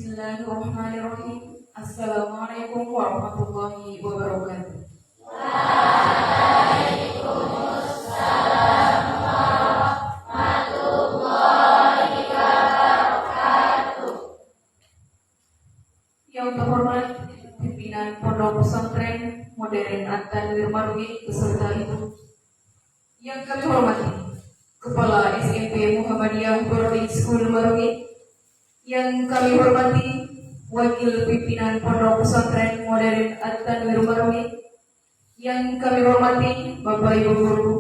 Bismillahirrahmanirrahim. Assalamualaikum warahmatullahi wabarakatuh. Yang terhormat pimpinan Pondok Pesantren Modern At-Tanwir Marwi beserta ibu. Yang kami hormati Kepala SMP Muhammadiyah Boarding School Marwi. Yang kami hormati Wakil Pimpinan Pondok Pesantren Modern At-Tanwir Marwi. Yang kami hormati Bapak Ibu Guru,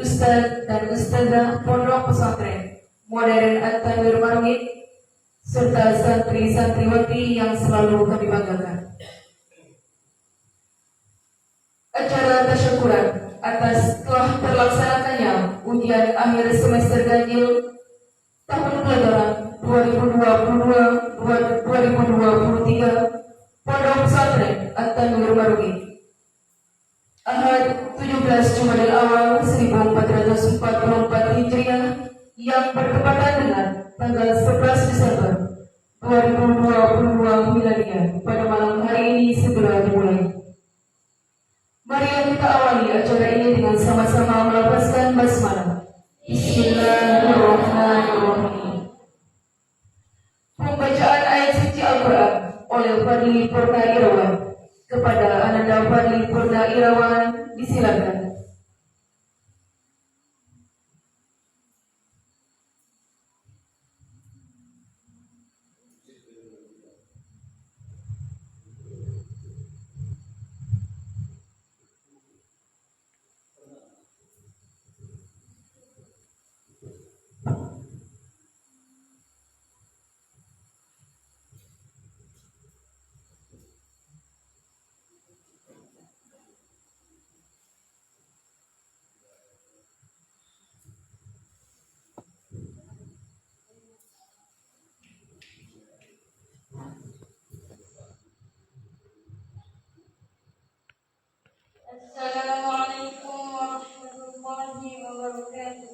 Ustadz dan Ustadzah Pondok Pesantren Modern At-Tanwir Marwi, serta santri-santriwati yang selalu kami banggakan. Acara tasyukuran atas telah terlaksanakannya ujian akhir semester ganjil tahun pelajaran 2022-2023 Pondok Pesantren At-Tanwir Marwi. Ahad 17 Jumadil Awal 1444 Hijriah yang bertepatan dengan tanggal 11 Desember 2022 Miladiah pada malam hari ini segera dimulai. Mari kita awali acara ini dengan sama-sama melafazkan basmalah. Bismillahirrahmanirrahim. Pembacaan ayat suci Al-Quran oleh Fadli Purna Irawan. Kepada Ananda Fadli Purna Irawan disilakan. Assalamualaikum warahmatullahi wabarakatuh.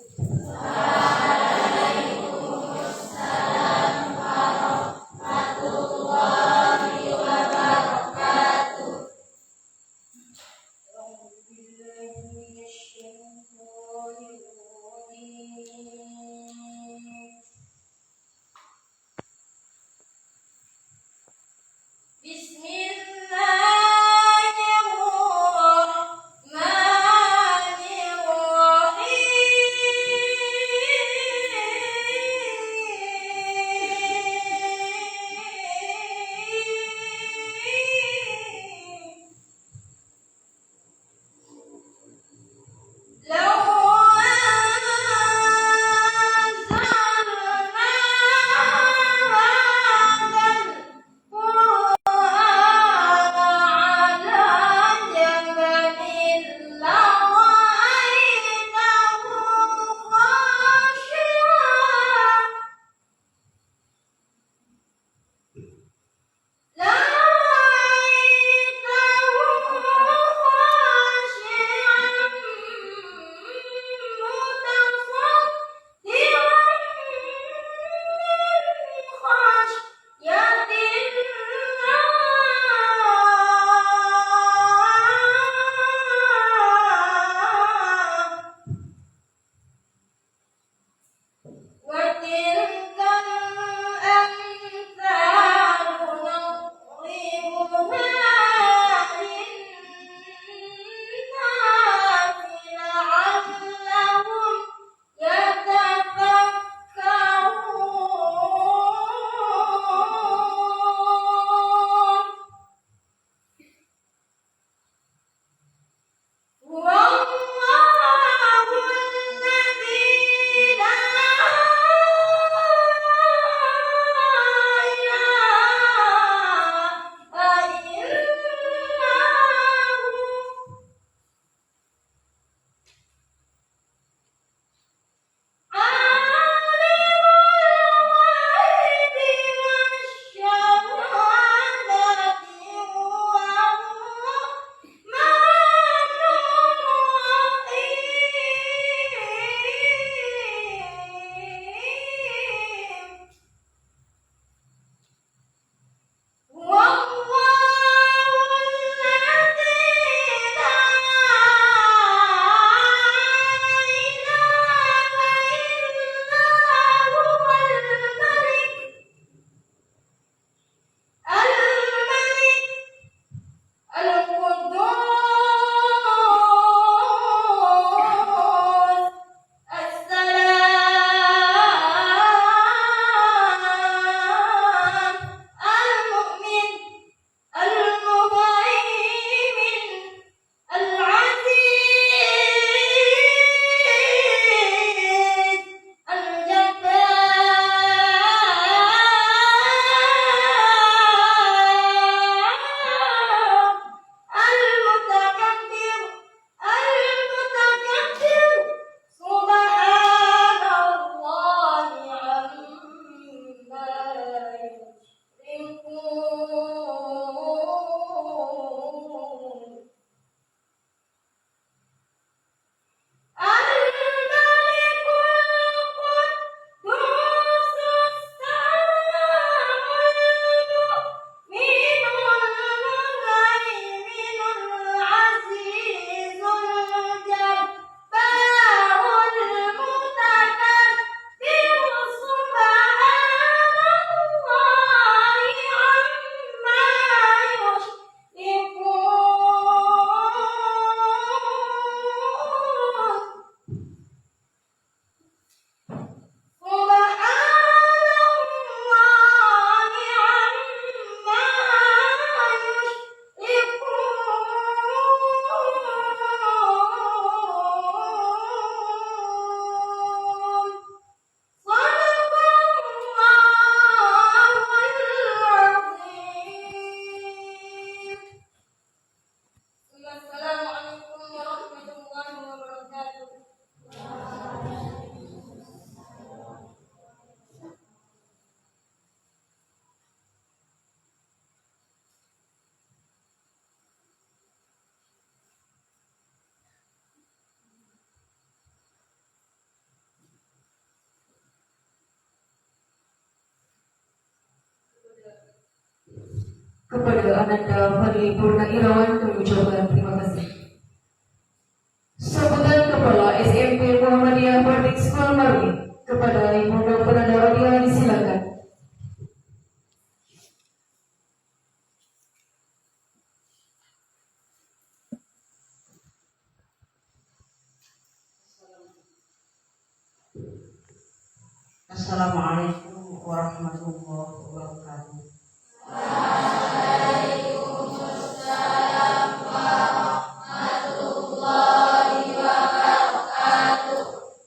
Kepada Ananda Fadli Purna Irawan kami ucapkan terima kasih. Sambutan Kepala SMP Muhammadiyah Boarding School Marwi kepada Ibu Dr. Nanda Rodia disilakan. Assalamualaikum warahmatullahi wabarakatuh.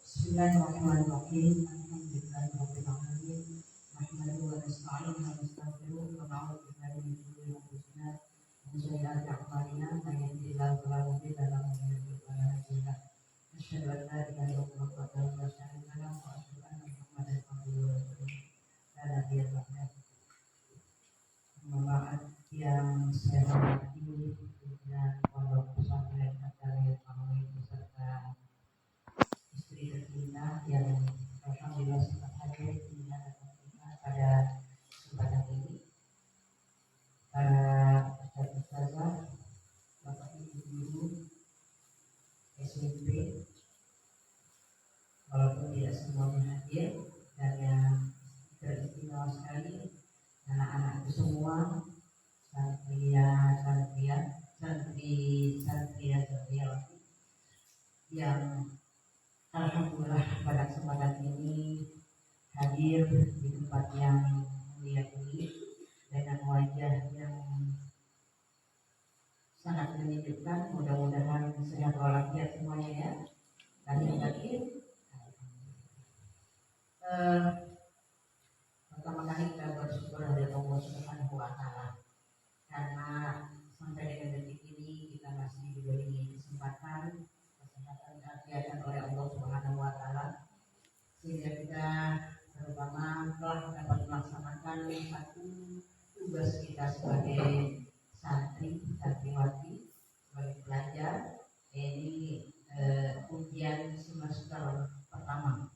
Bismillahirrahmanirrahim. Alhamdulillahirabbil alamin. Nahmaduhu wa nasta'inuhu wa nastaghfiruh wa na'udzu billahi min shururi anfusina wa min sayyi'ati a'malina. May yahdihillahu fala mudilla lahu wa may yudlil fala hadiya lahu. Asyhadu an la ilaha illallah wahdahu la syarika lahu wa asyhadu anna Muhammadan abduhu wa rasuluh. La nabiyya ba'dahu. Amma ba'd, yang saya hormati pimpinan Pondok Pesantren At-Tarbiyyah Al-Alawiyah beserta istri tercinta yang alhamdulillah sempat hadir di hadapan kita pada kesempatan ini, para ustaz-ustazah, bapak ibu guru SMP, walaupun tidak semuanya hadir, dan yang teristimewa sekali anak-anakku semua, santriwati yang alhamdulillah pada kesempatan ini hadir di tempat yang mulia ini dengan wajah yang sangat menyejukkan. Mudah-mudahan sehat walafiat semuanya ya. Dan yang terakhir, pertama kali kita bersyukur kepada Allah Subhanahu wa Ta'ala karena sampai dengan detik ini kita masih diberi kesempatan diajarkan oleh Allah Subhanahu wa Ta'ala, sehingga kita terutama telah dapat melaksanakan satu tugas kita sebagai santriwati, sebagai pelajar, ini ujian semester pertama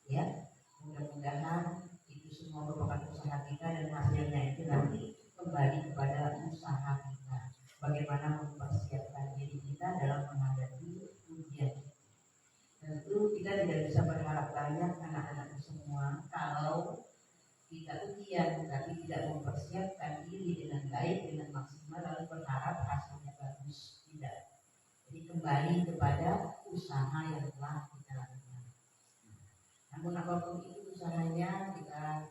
ya. Mudah-mudahan itu semua merupakan usaha kita dan hasilnya itu nanti kembali kepada usaha kita, bagaimana mempersiapkan diri kita dalam menghadapi ujian. Tentu kita tidak bisa berharap banyak anak-anak semua kalau kita ujian tapi tidak mempersiapkan diri dengan baik, dengan maksimal, lalu berharap hasilnya bagus. Tidak. Jadi kembali kepada usaha yang telah kita lakukan. Namun apapun itu usahanya, kita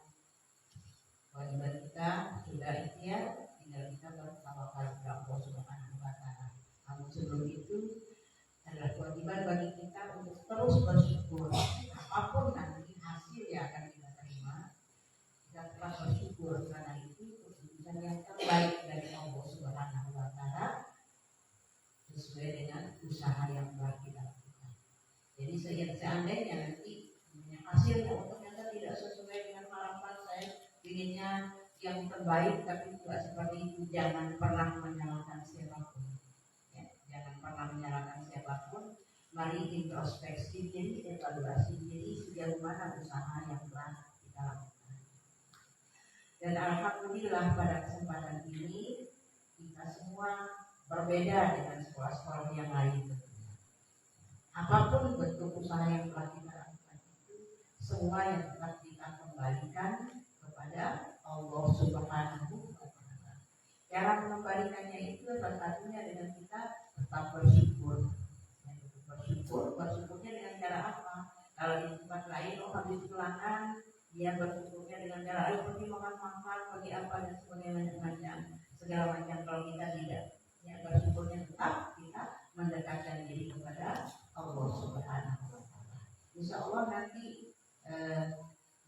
kewajiban kita sudah ikhtiar, tinggal kita bertawakal kepada Allah Subhanahu wa Ta'ala. Namun sebelum itu adalah kewajiban bagi kita untuk terus bersyukur. Apapun nanti hasil yang akan kita terima, kita telah bersyukur karena itu keputusan yang terbaik dari Allah Subhanahu wa Ta'ala sesuai dengan usaha yang telah kita lakukan. Jadi seandainya nanti hasilnya ternyata tidak sesuai dengan harapan saya, inginnya yang terbaik tapi tidak seperti itu, jangan pernah menyalahkan siapapun. Jangan pernah menyalahkan siapapun. Mari introspeksi diri, evaluasi diri sejauh mana usaha yang telah kita lakukan. Dan alhamdulillah pada kesempatan ini kita semua berbeda dengan sekolah-sekolah yang lain. Apapun bentuk usaha yang telah kita lakukan itu, semua yang telah kita kembalikan kepada Allah Subhanahu wa Ta'ala. Cara mengembalikannya itu salah satunya dengan kita tetap bersyukur. Bersyukurnya dengan cara apa? Kalau di tempat lain, habis pulangan, dia bersyukurnya dengan cara pergi makan, pergi apa dan segala macam. Kalau kita tidak, ya bersyukurnya tetap kita mendekatkan diri kepada Allah Subhanahu wa Ta'ala. Insya Allah nanti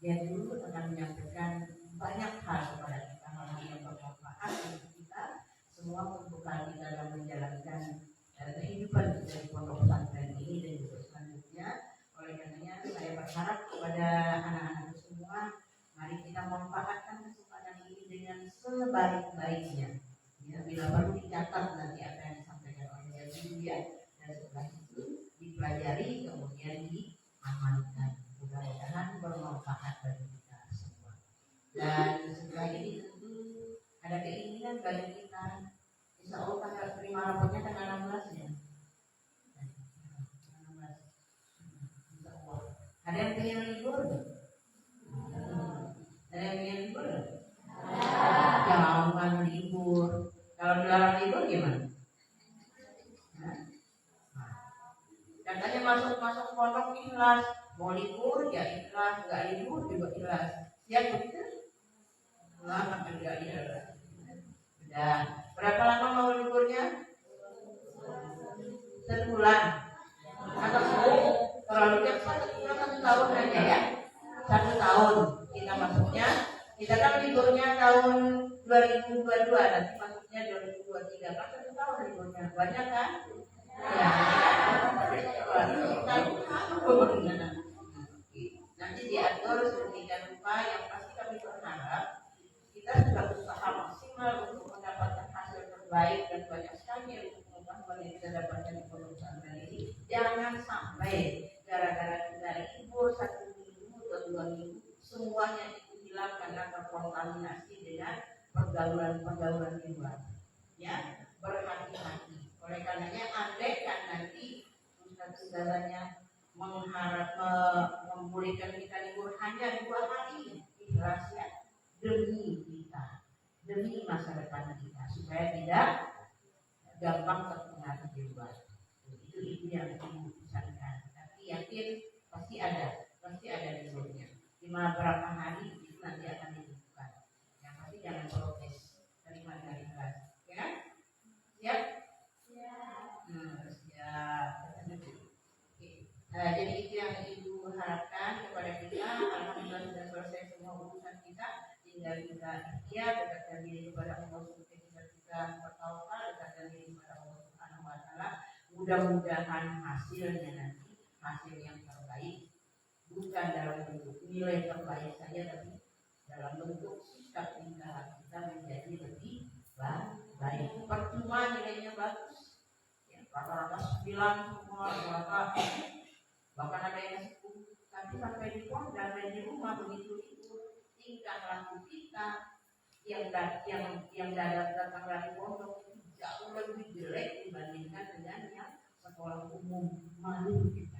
dia dulu akan menyampaikan banyak hal kepada kita, hal yang bermanfaat untuk kita semua, untuk kita dalam menjalankan kehidupan dari pondok pesantren ini dan juga selanjutnya. Oleh karenanya saya berharap kepada anak-anak semua, mari kita memanfaatkan kesempatan ini dengan sebaik-baiknya. Ya, bila perlu dicatat nanti apa yang disampaikan oleh Julia, dan setelah itu dipelajari kemudian diamalkan. Mudah-mudahan bermanfaat bagi kita semua. Dan setelah ini tentu ada keinginan bagi kita. Insya Allah tanggal terima rapotnya tanggal 16 ya. 16. Insya Allah. Ada yang pengen libur? Ada yang pengen libur? Jangan libur. Kalau dilarang libur gimana? Katanya masuk pondok ikhlas, mau libur ya ikhlas, nggak libur juga ikhlas. Siap begitu? Lama kan nggak ikhlas. Sudah. Berapa lama mau liburnya? 1 bulan. Atau terlalu cepat 1 tahun aja ya. 1 tahun kita masuknya. Kita kan liburnya tahun 2022, nanti masuknya 2023. Kan 1 tahun liburnya. Banyak kan? Ya. Nanti diatur sedemikian rupa yang pasti kami berharap kita sudah berusaha maksimal untuk mendapatkan hasil terbaik dan banyak sekali yang pengetahuan yang kita dapatkan di pondok pesantren ini. Jangan sampai gara-gara kita libur 1 minggu atau 2 minggu semuanya itu hilang karena terkontaminasi dengan pergaulan di luar. Ya, berhati-hati. Oleh karenanya andaikan nanti ustaz-ustazanya mengharap membolehkan kita libur hanya 2 hari, ikhlas ya, demi kita, demi masa depan kita supaya tidak gampang terpengaruh di luar. Itu yang diusahakan. Tapi yakin pasti ada liburnya. Cuma berapa hari itu nanti akan ditentukan. Yang pasti jangan protes, terima dengan ikhlas. Ya, siap? Jadi itu yang Ibu harapkan kepada kita. Alhamdulillah sudah selesai semua urusan kita. Tinggal kita ikhtiar, dekatkan diri kepada Allah Subhanahu kita bertawakal, dekatkan diri kepada Allah Subhanahu wa taala. Mudah-mudahan hasilnya nanti hasil yang terbaik, bukan dalam bentuk nilai terbaik saja, tapi dalam bentuk sikap tingkah kita menjadi lebih baik. Percuma nilainya bagus, ya, rata-rata 9 semua, rata bahkan ada yang 10, tapi sampai di pondok dan di rumah begitu itu tingkah laku kita yang datang dari pondok jauh lebih jelek dibandingkan dengan yang sekolah umum. Malu kita,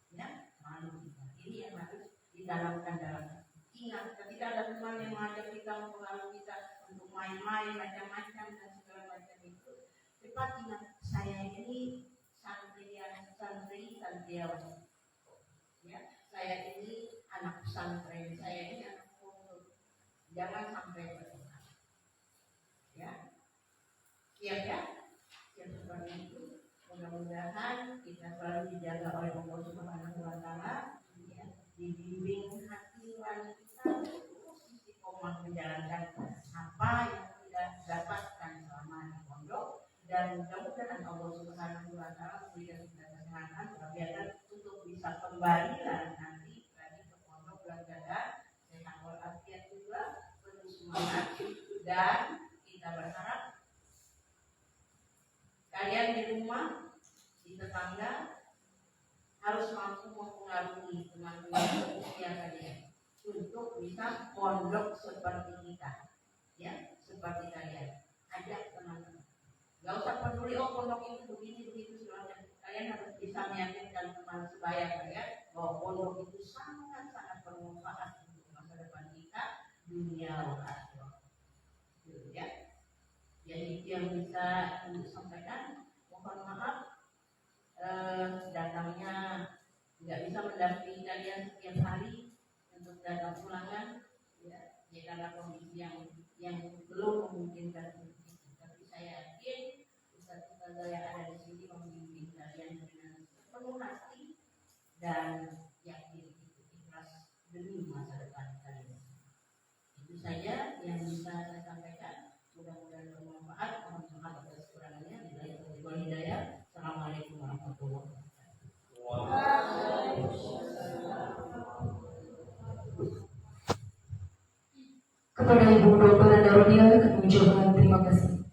ya, malu kita. Ini yang harus ditanamkan dalam ingat. Ketika ada teman yang mengajak kita, mempengaruhi kita untuk main-main macam-macam dan segala macam itu, cepat ingat, saya ini santriawan. Ya, saya ini anak pesantren, saya ini anak pondok. Jangan sampai bertengkar. Ya, siap ya? Siap seperti itu. Mudah-mudahan kita selalu dijaga oleh Allah Subhanahu wa taala, ya, dibimbing hati nurani kita untuk istiqomah menjalankan apa yang kita dapatkan selama di pondok, dan mudah-mudahan Allah Subhanahu wa taala memberikan kita kesehatan walafiat untuk bisa kembali nanti lagi ke pondok belajar sehat walafiat juga, penuh semangat, dan kita berharap kalian di rumah, di tetangga harus mampu mempengaruhi teman-teman usia kalian untuk bisa pondok seperti kita, ya, seperti kalian. Ajak teman-teman. Gak usah peduli pondok itu begini begitu semuanya. Kalian harus bisa meyakinkan teman sebaya kalian bahwa pondok itu sangat-sangat bermanfaat untuk masa depan kita, dunia dan akhirat. Ya. Jadi yang bisa Ibu sampaikan, mohon maaf datangnya tidak bisa mendampingi kalian setiap hari untuk datang ulangan, ya, karena kondisi yang belum memungkinkan itu. Tapi saya yakin ustaz-ustaz yang ada di sini membimbing kalian dengan penuh hati dan yakin itu ikhlas demi masa depan kalian. Itu saja yang bisa saya sampaikan. Mudah-mudahan bermanfaat. Mohon maaf atas kekurangannya. Bila hidayah. Assalamualaikum warahmatullahi wabarakatuh. Kepada Ibu Dr. Darudia kami ucapkan terima kasih.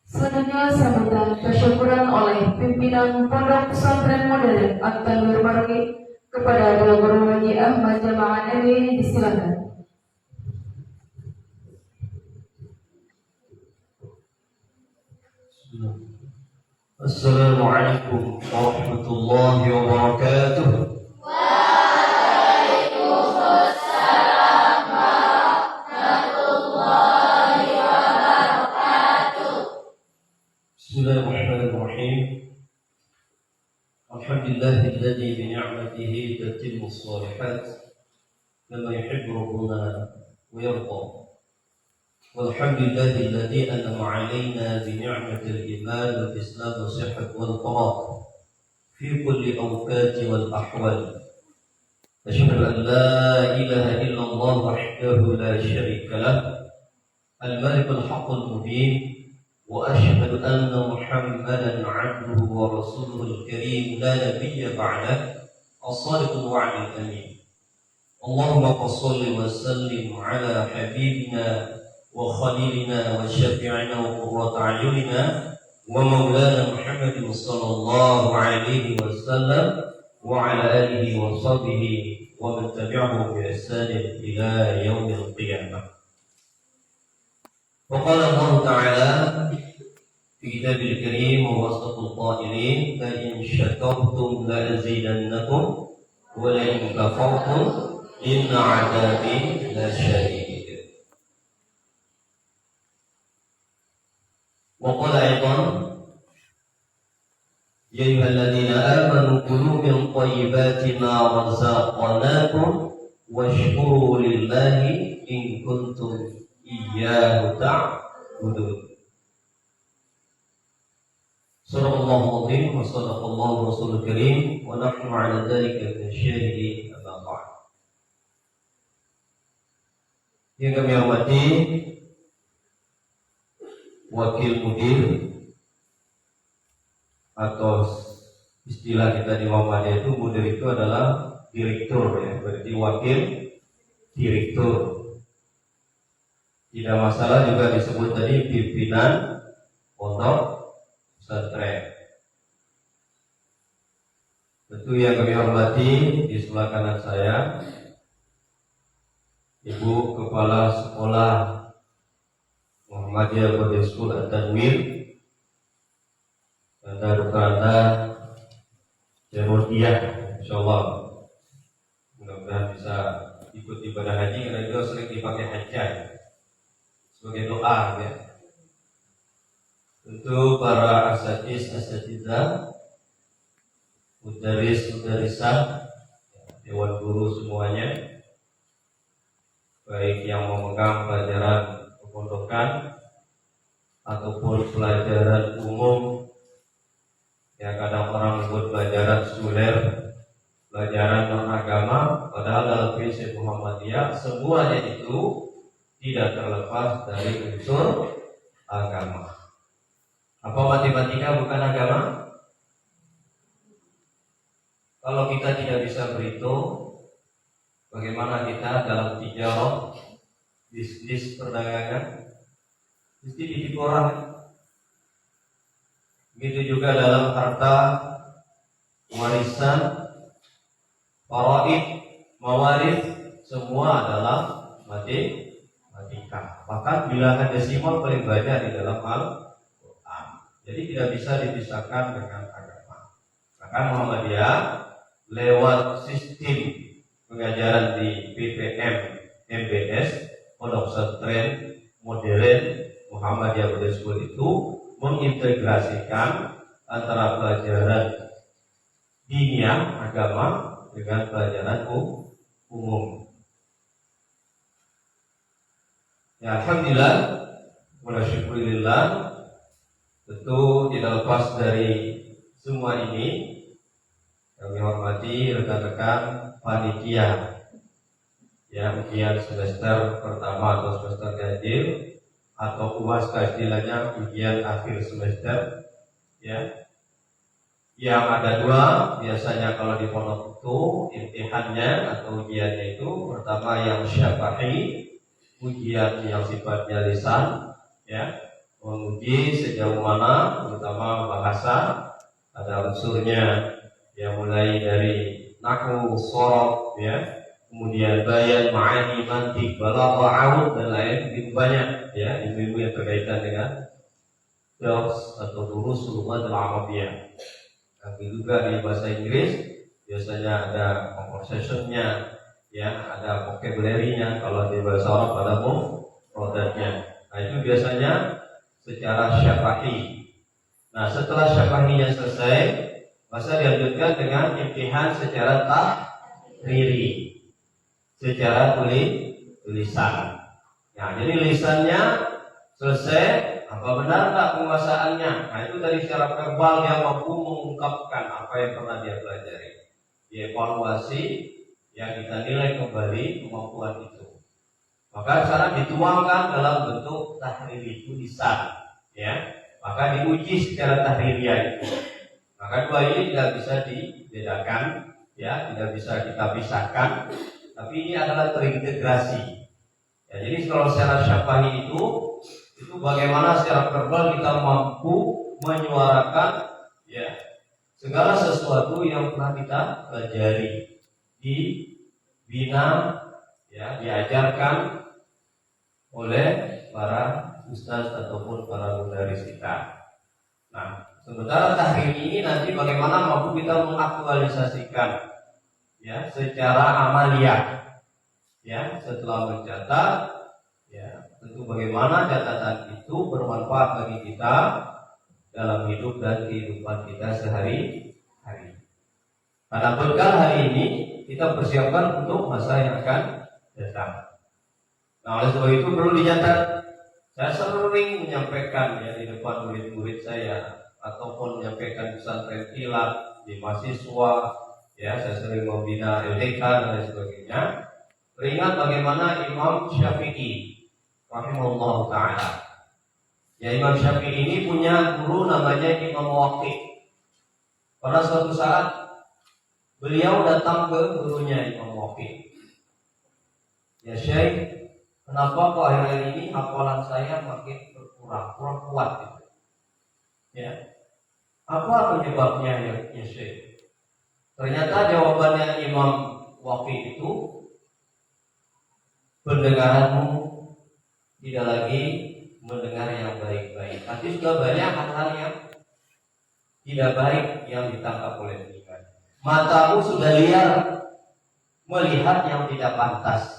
Selanjutnya sambutan kesyukuran oleh pimpinan Pondok Pesantren Modern At-Tanwir Marwi kepada Dr. Guru Haji Ahmad Jamaah MI, disilakan. السلام عليكم ورحمة الله وبركاته. بسم الله الرحمن الرحيم. الحمد لله الذي بنعمته تتم الصالحات كما يحب ربنا ويرضى. والحمد لله الذي أنعم علينا بنعمة الإيمان والإسلام والصحة والفراغ في كل أوقات والأحوال. أشهد أن لا إله إلا الله وحده لا شريك له الملك الحق المبين، وأشهد أن محمدا عبده ورسوله الكريم لا نبي بعده الصادق الوعد الأمين. اللهم صل وسلم على حبيبنا وخليلنا وشفيعنا وقرة أعيننا ومولانا محمد صلى الله عليه وسلم وعلى آله وصحبه ومن تبعهم بإحسان إلى يوم القيامة. وقال الله تعالى في كتابه الكريم وهو أصدق القائلين: لئن شكرتم لأزيدنكم ولئن كفرتم إن عذابي لشديد. وقال أيضا: يا أيها الذين آمنوا كلوا من طيبات ما رزقناكم واشكروا لله إن كنتم إياه تعبدون. صدق الله العظيم وصدق الله الرسول الكريم ونحن على ذلك من الشاهدين. أما بعد. Yang kami hormati Wakil Mudir atau istilah kita di Muhammadiyah itu mudir itu adalah direktur ya, berarti wakil direktur. Tidak masalah juga disebut tadi pimpinan pondok pesantren. Tentu yang kami hormati di sebelah kanan saya Ibu Kepala Sekolah Muhammadiyah Boarding School At-Tanwir, Anda Anda Jamudiyah, insyaallah mudah-mudahan bisa ikut ibadah haji karena itu sering dipakai hajat sebagai doa ya. Untuk para asatidzah, mudarisah, dewan guru semuanya, baik yang memegang pelajaran kepondokan ataupun pelajaran umum, ya kadang orang sebut pelajaran seluler, pelajaran non agama, padahal dalam prinsip Muhammadiyah semuanya itu tidak terlepas dari unsur agama. Apa matematika bukan agama? Kalau kita tidak bisa berhitung, bagaimana kita dalam tijarah, bisnis perdagangan, mesti ditipu orang. Begitu juga dalam harta, warisan, faraid, mawaris, semua adalah matematika. Bahkan bilangan desimal paling banyak di dalam Al-Quran. Jadi tidak bisa dipisahkan dengan agama. Bahkan Muhammadiyah lewat sistem pengajaran di PPM, MBS, Pondok Pesantren Modern Muhammadiyah Boarding School itu mengintegrasikan antara pelajaran diniyah agama dengan pelajaran umum. Ya, alhamdulillah, walsyukurillah, tentu tidak lepas dari semua ini kami hormati rekan-rekan panitia ya ujian semester pertama atau semester ganjil atau UAS istilahnya ujian akhir semester ya, yang ada dua biasanya kalau di pondok itu imtihannya atau ujiannya itu pertama yang syafa'i, ujian yang sifatnya lisan ya, menguji sejauh mana terutama bahasa ada unsurnya yang mulai dari nahwu, shorof ya, kemudian bayan, ma'ani, mantik, balaghah, arud dan lain begitu banyak ya ilmu-ilmu yang berkaitan dengan dars atau durus lughah al-Arabiyyah. Tapi juga di bahasa Inggris biasanya ada conversation-nya, ya, ada vocabulary-nya. Kalau di bahasa Arab ada mufradatnya. Nah, itu biasanya secara syafahi. Nah, setelah syafahinya selesai, maka dilanjutkan dengan imtihan secara tahriri, secara tulisan. Nah, jadi lisannya selesai, apa benar tak penguasaannya? Nah, itu tadi secara verbal dia mampu mengungkapkan apa yang pernah dia pelajari. Dievaluasi, yang kita nilai kembali kemampuan itu. Maka sekarang dituangkan dalam bentuk tahriri tulisan, ya. Maka diuji secara tahririyah itu. Maka dua ini tidak bisa dibedakan, ya, tidak bisa kita pisahkan. Tapi ini adalah terintegrasi. Ya, jadi kalau secara syafahi itu bagaimana secara verbal kita mampu menyuarakan, ya, segala sesuatu yang pernah kita pelajari, dibina, ya, diajarkan oleh para ustaz ataupun para mudaris kita. Nah, sementara tahrir ini nanti bagaimana mampu kita mengaktualisasikan, ya, secara amaliyah. Ya, setelah mencatat, ya, tentu bagaimana catatan itu bermanfaat bagi kita dalam hidup dan kehidupan kita sehari-hari. Pada bekal hari ini kita persiapkan untuk masa yang akan datang. Nah, oleh sebab itu perlu dicatat. Saya sering menyampaikan, ya, di depan murid-murid saya ataupun menyampaikan pesantren kilat di mahasiswa, ya, saya sering membina LDK dan lain sebagainya. Teringat bagaimana Imam Syafi'i rahimahullah ta'ala. Ya, Imam Syafi'i ini punya guru namanya Imam Waqi'. Pada suatu saat beliau datang ke gurunya Imam Waqi'. Ya Syekh, kenapa kok akhir-akhir ini hafalan saya makin berkurang, kurang kuat gitu. Ya. Apa penyebabnya, ya Syekh? Ternyata jawabannya Imam Waqi' itu, pendengaranmu tidak lagi mendengar yang baik-baik. Nanti sudah banyak hal-hal yang tidak baik yang ditangkap oleh telinga. Matamu sudah liar melihat yang tidak pantas.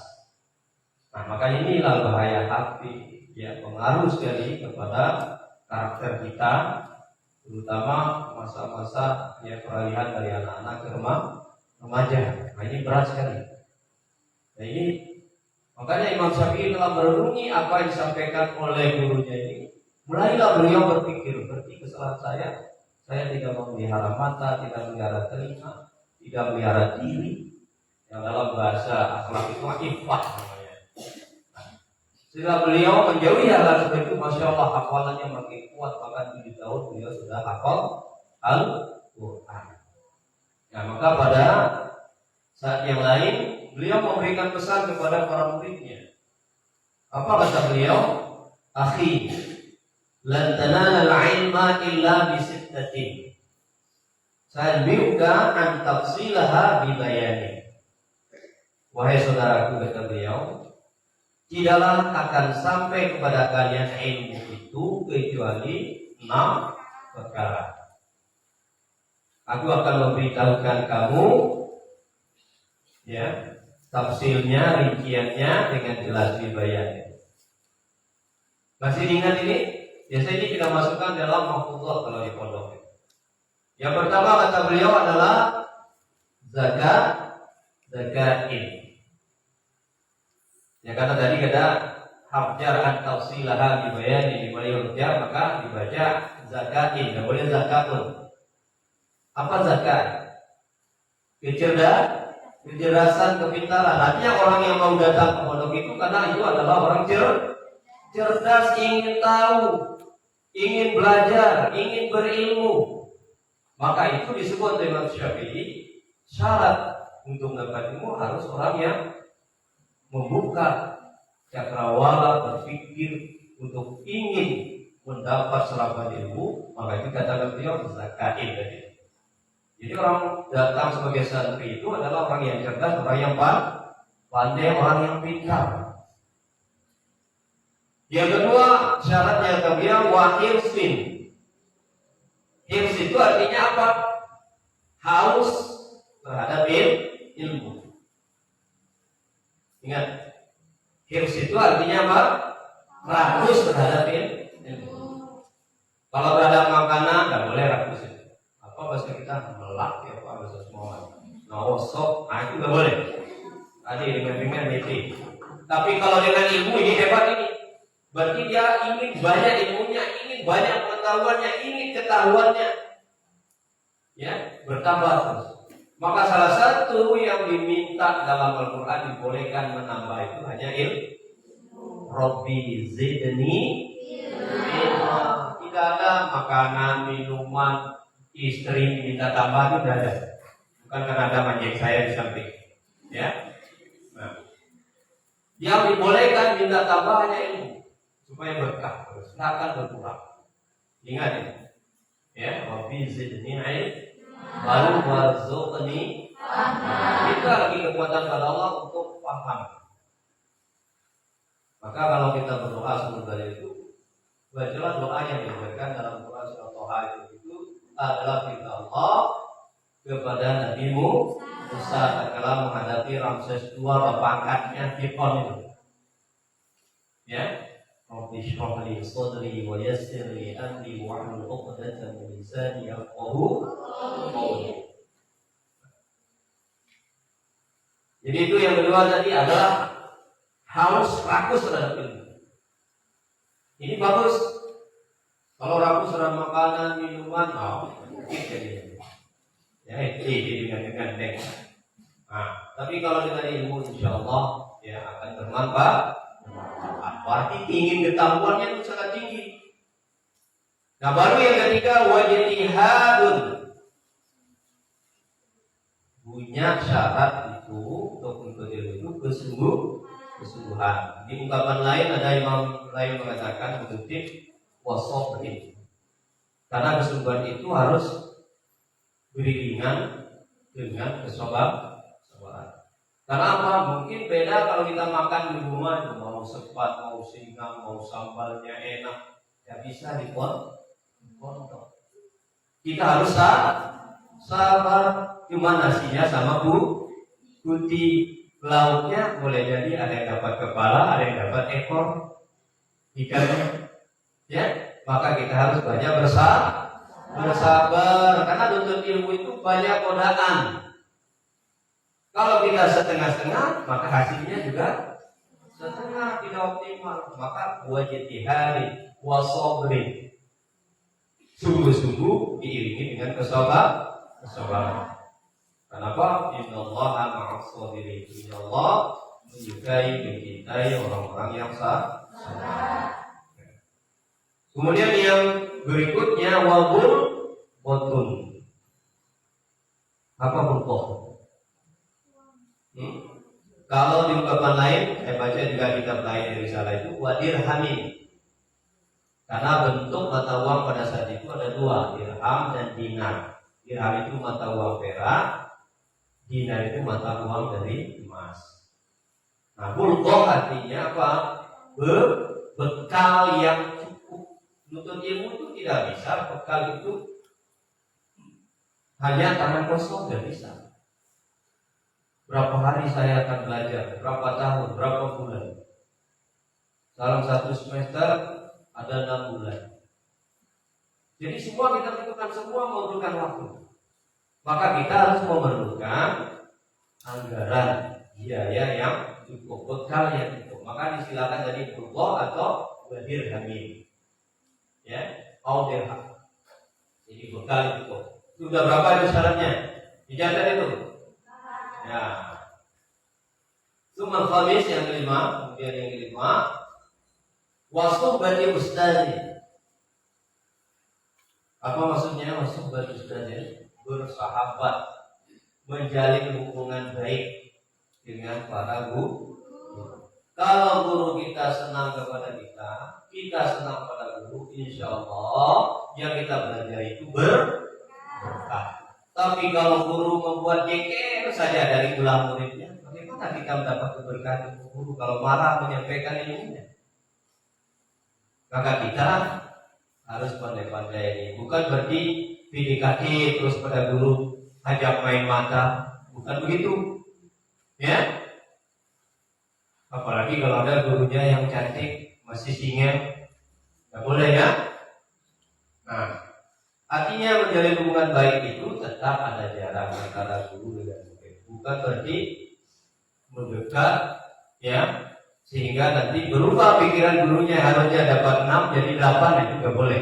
Nah, maka inilah bahaya hati, ya, pengaruh sekali kepada karakter kita, terutama masa-masa, ya, peralihan dari anak-anak ke remaja. Nah, ini berat sekali. Nah, ini makanya Imam Syafi'i telah merenungi apa yang disampaikan oleh gurunya ini. Mulailah beliau berpikir, berarti kesalahan saya tidak memelihara mata, tidak memelihara telinga, tidak memelihara diri. Yang dalam bahasa akhlak itu iffah namanya. Setelah beliau menjauhi hal seperti itu, masya Allah hafalannya makin kuat. Bahkan 7 tahun beliau sudah hafal Al-Quran. Nah, maka pada saat yang lain beliau memberikan pesan kepada para muridnya. Apa kata beliau? Akhi, lan tanala al-ilma illa bi sittatin. Sanbiuka an tafsilaha bi bayani. Wahai saudaraku, kata beliau, tidaklah akan sampai kepada kalian ilmu itu kecuali 6 perkara. Aku akan memberitahukan kamu, ya, tafsirnya, rinciannya dengan jelas dibayarnya. Masih diingat ini? Biasanya ini kita masukkan dalam mahfudhah kalau di pondok. Yang pertama kata beliau adalah zakain. Ya, kata tadi kata habjar an tafsilaha dibayani dibayar, maka dibaca zakain, tidak boleh zakatun. Apa zakat? Kecerdasan, kepintaran. Artinya orang yang mau datang ke pondok itu karena itu adalah orang cerdas, ingin tahu, ingin belajar, ingin berilmu. Maka itu disebut oleh Imam Syafi'i, syarat untuk mendapat ilmu harus orang yang membuka cakrawala berpikir untuk ingin mendapat serapan ilmu. Maka itu kata beliau zakain tadi. Jadi orang datang sebagai santri itu adalah orang yang cerdas, orang yang pandai, orang yang pintar. Yang kedua syaratnya kata beliau wa irsin. Hirs itu artinya apa? Haus terhadap ilmu. Ingat, hirs itu artinya apa? Rakus terhadap ilmu. Kalau terhadap makanan nggak boleh rakus itu. Apa bahasa kita melak ya, apa bahasa semua. Nawosok, nah itu nggak boleh. Tadi dengan itu. Tapi kalau dengan ilmu ini hebat ini. Berarti dia ingin banyak ilmunya, ingin banyak pengetahuannya, ingin ketahuannya. Ya, bertambah terus. Maka salah satu yang diminta dalam Al-Quran dibolehkan menambah itu hanya ilmu. Robbi zidni ilma. Tidak ada makanan, minuman, istri minta tambah, itu tidak ada. Bukan karena ada manjek saya di samping. Ya. Nah, yang dibolehkan minta tambah hanya ilmu supaya berkah terus, tidak akan berkurang. Ingat ini. Ya, Rabbi zidni ilma baru warzuqni. Kita lagi kekuatan pada Allah untuk paham. Maka kalau kita berdoa semoga itu, bacalah doa yang diberikan dalam Quran surah Toha itu adalah firman Allah kepada Nabi Musa tatkala menghadapi Ramses II pangkatnya Fir'aun itu. Ya, Rabbi shrah li sadri wa yassir li amri wahlul 'uqdatam min lisani yafqahu qawli. Jadi itu yang kedua tadi adalah haus rakus terhadap ilmu. Ini bagus. Kalau rakus terhadap makanan, minuman, jadi ya itu dengan teks. Nah, tapi kalau dengan ilmu, insya Allah ya akan bermanfaat. Berarti ingin ketahuannya itu sangat tinggi. Nah, baru yang ketiga wajtihadun. Punya syarat itu untuk itu kesungguhan. Di ungkapan lain ada imam lain mengatakan mengutip wasofin. Karena kesungguhan itu harus beriringan dengan kesabaran. Karena apa? Mungkin beda kalau kita makan di rumah itu mau sepat, mau singkang, mau sambalnya enak, ya bisa dipotong. Kita harus sabar. Cuma nasinya sama putih, lauknya boleh jadi ada yang dapat kepala, ada yang dapat ekor ikannya. Ya, maka kita harus banyak bersabar. Karena nuntut ilmu itu banyak godaan. Kalau kita setengah-setengah, maka hasilnya juga setengah, tidak optimal. Maka wajtihadi wa sabri. Sungguh-sungguh diiringi dengan kesabaran. Kenapa? Innallaha ma'as sabirin. Innallaha menyukai, mencintai orang-orang yang sabar. Kemudian yang berikutnya wabul botun. Apa burqah? Kalau di ungkapan lain, saya baca juga kitab lain dari salah itu wadirhamin. Karena bentuk mata uang pada saat itu ada dua, dirham dan dinar. Dirham itu mata uang perak, dinar itu mata uang dari emas. Nah, bulghoh artinya apa? Bekal yang cukup. Nuntut ilmu itu tidak bisa bekal itu hanya tangan kosong, tidak bisa. Berapa hari saya akan belajar, berapa tahun, berapa bulan. Dalam satu semester ada 6 bulan. Jadi semua kita lakukan, semua memerlukan waktu. Maka kita harus memerlukan anggaran, biaya yang cukup, bekal yang cukup. Maka disilakan tadi bulghoh atau dirhamin. Ya, au dirham. Jadi bekal cukup. Sudah berapa itu syaratnya? Dicatat itu. Ya. Summa khamis yang kelima, kemudian yang kelima wasuhbati ustazi. Apa maksudnya wasuhbati ustazi? Bersahabat, menjalin hubungan baik dengan para guru. Kalau guru kita senang kepada kita senang pada guru, insya Allah yang kita belajar itu berkah. Tapi kalau guru membuat jeker saja dari ulang muridnya, bagaimana kita mendapat keberkahan dari guru kalau marah menyampaikan ilmunya? Maka kita harus pandai-pandai ini. Bukan berarti PDKT terus pada guru ajak main mata, bukan begitu, ya. Apalagi kalau ada gurunya yang cantik masih single, nggak boleh ya. Nah, artinya menjalin hubungan baik itu tetap ada jarak antara guru dengan murid, bukan berarti mendekat, ya, sehingga nanti berubah pikiran gurunya, harusnya dapat 6 jadi 8, itu nggak boleh,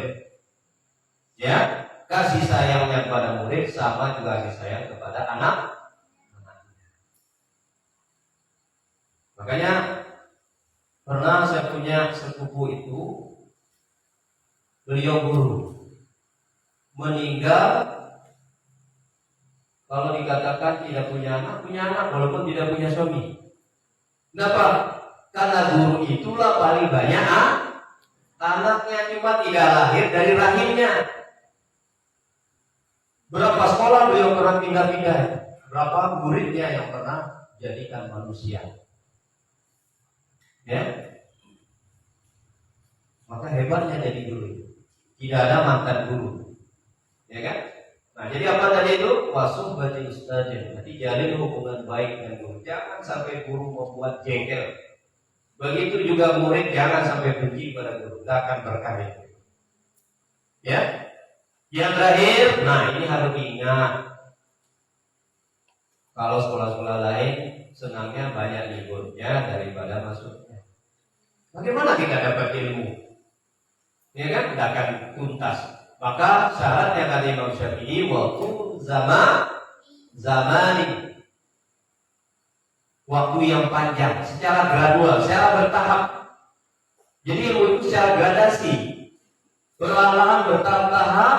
ya. Kasih sayangnya kepada murid sama juga kasih sayang kepada anak. Makanya pernah saya punya sepupu itu, beliau guru, meninggal. Kalau dikatakan tidak punya anak walaupun tidak punya suami. Kenapa? Karena guru itulah paling banyak anaknya, cuma tidak lahir dari rahimnya. Berapa sekolah beliau pernah pindah-pindah, berapa muridnya yang pernah jadikan manusia. Ya, maka hebatnya jadi guru, tidak ada mantan guru, ya kan? Nah, jadi apa tadi itu? Wasuh berarti ustadznya, nanti jalin hubungan baik dengan guru, jangan sampai guru membuat jengkel. Begitu juga murid jangan sampai benci pada guru, tidak akan berkah itu. Ya, yang terakhir, nah ini harus diingat. Kalau sekolah-sekolah lain senangnya banyak liburnya daripada masuknya. Bagaimana kita dapat ilmu? Ya kan, tidak akan tuntas. Maka syaratnya kata Imam Syafi'i, waktu zamani, waktu yang panjang, secara gradual, secara bertahap. Jadi ilmu itu secara gradasi, perlahan-lahan bertahap-tahap,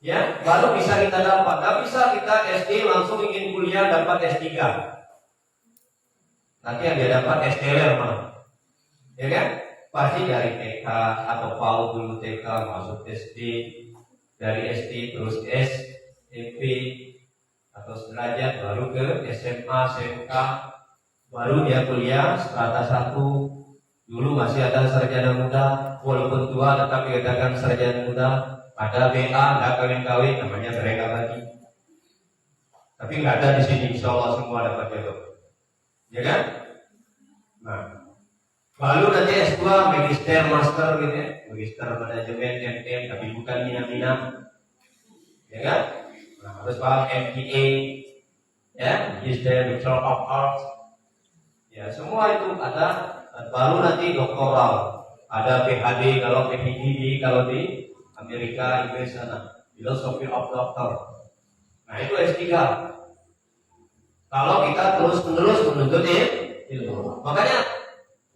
ya, baru bisa kita dapat. Tidak bisa kita SD langsung ingin kuliah dapat S3. Nanti yang dia dapat STLR malah. Ya kan? Pasti dari TK atau PAUD dulu TK masuk SD, dari SD terus SMP atau sederajat baru ke SMA, SMK, baru dia kuliah strata 1. Dulu masih ada sarjana muda, walaupun tua tetapi katakan sarjana muda, ada BA nggak kawin-kawin namanya mereka lagi. Tapi nggak ada di sini, insya Allah semua dapat jodoh, ya kan? Nah, lalu nanti S2, magister, master gitu ya, magister manajemen, MM, tapi bukan mina-mina, ya kan? Nah, harus paham MBA, ya, magister, Bachelor of Arts, ya semua itu ada. Baru nanti doktoral, ada PhD kalau PhD kalau di Amerika, Inggris sana, Philosophy of Doctor. Nah itu S3. Kalau kita terus-menerus menuntut ilmu, makanya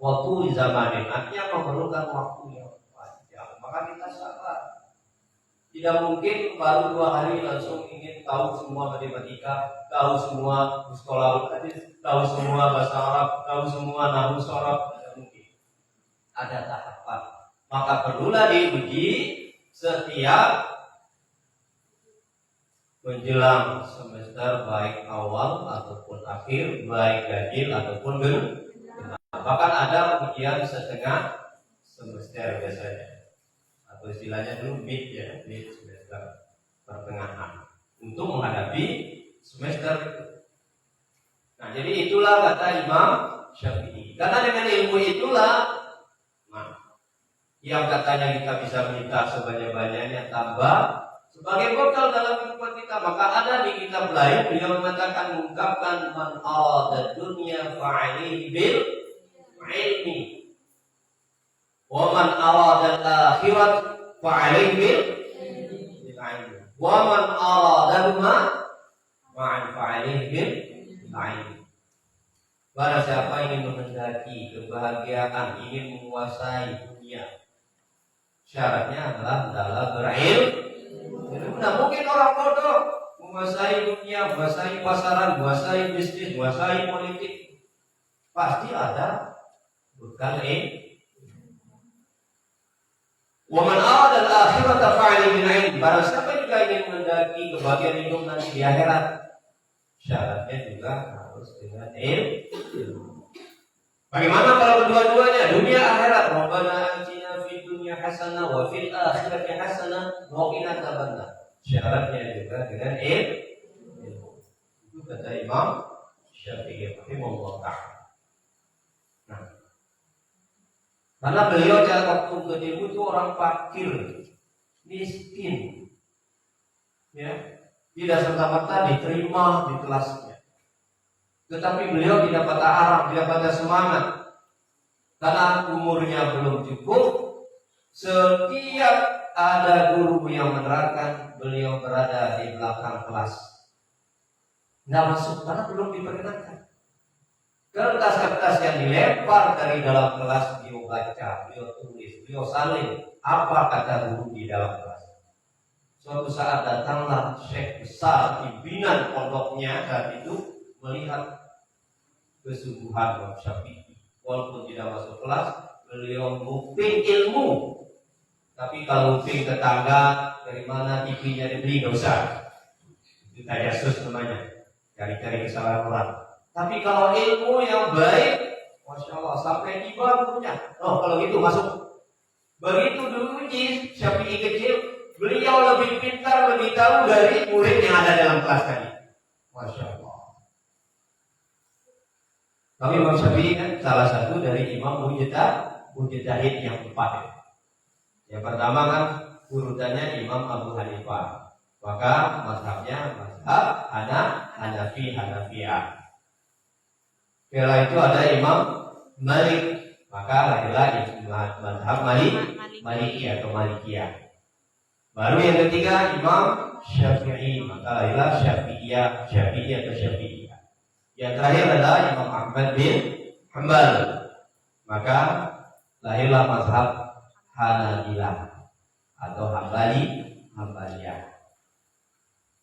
waktu di zamanin artinya memerlukan waktu yang panjang. Maka kita sabar. Tidak mungkin baru 2 hari langsung ingin tahu semua matematika, tahu semua sekolah hadis, tahu semua bahasa Arab, tahu semua nahwu sharaf. Tidak mungkin. Ada tahapan. Maka perlulah diuji setiap menjelang semester, baik awal ataupun akhir, baik ganjil ataupun genap. Bahkan ada ujian setengah semester biasanya, atau istilahnya dulu mid ya, mid semester, pertengahan, untuk menghadapi semester itu. Nah, jadi itulah kata Imam Syafi'i. Karena dengan ilmu itulah, nah, yang katanya kita bisa minta sebanyak-banyaknya tambah sebagai bekal dalam kehidupan kita. Maka ada di kitab lain beliau mengatakan, mengungkapkan man arada dunya fa'alihi bil ilmi wa man arada al-akhirat fa'alihi bil ilmi wa man arada ma'an fa'alihi bil ilmi. Barang siapa ingin menghendaki kebahagiaan, ingin menguasai dunia, syaratnya adalah dalam berilmu. Tidak mungkin orang bodoh menguasai dunia, menguasai pasaran, menguasai bisnis, menguasai politik. Pasti ada bekal wa man arada al-akhirata fa'alihi bil ilm. Barang siapa juga ingin mendaki kebahagiaan hidup nanti di akhirat, syaratnya juga harus dengan ilmu. Bagaimana kalau kedua-duanya, dunia akhirat? Rabbana atina fid dunya hasanah wa fil akhirati hasanah wa qina adzabannar. syaratnya juga dengan ilmu. Itu kata Imam Syafi'i rahimahullah ta'ala. Nah, karena beliau waktu ilmu itu orang fakir, miskin, ya, tidak serta-merta diterima di kelasnya. Tetapi beliau tidak patah arang, tidak patah semangat, karena umurnya belum cukup. Setiap ada guru yang menerangkan, beliau berada di belakang kelas, nggak masuk karena belum diperkenankan. Kertas-kertas yang dilempar dari dalam kelas beliau baca, beliau tulis, beliau salin apa kata guru di dalam kelas. Suatu saat datanglah syekh besar pimpinan pondoknya saat itu melihat kesungguhan Imam Syafi'i. Walaupun tidak masuk kelas, beliau nguping ilmu. Tapi kalau nguping tetangga, dari mana TV-nya dibeli, nggak usah. Itu tajasus namanya, cari-cari kesalahan orang. Tapi kalau ilmu yang baik, Masya Allah, sampai di bangkunya. Oh, kalau gitu masuk. Begitu dulu Syafi'i kecil, beliau lebih pintar, lebih tahu dari murid yang ada dalam kelas tadi. Masya Allah. Kami Imam Syafi'i kan salah satu dari imam mujtahid yang empat. Yang pertama kan urutannya Imam Abu Hanifah. Maka mazhabnya mazhab Hanafiyah. Setelah itu ada Imam Malik, maka lahirlah mazhab Maliki atau Malikiyah. Baru yang ketiga Imam Syafi'i, maka lahirlah Syafi'i atau Syafi'iyah. Yang terakhir adalah Imam Ahmad bin Hanbal, maka lahirlah mazhab Hanabilah atau Hambaliyah.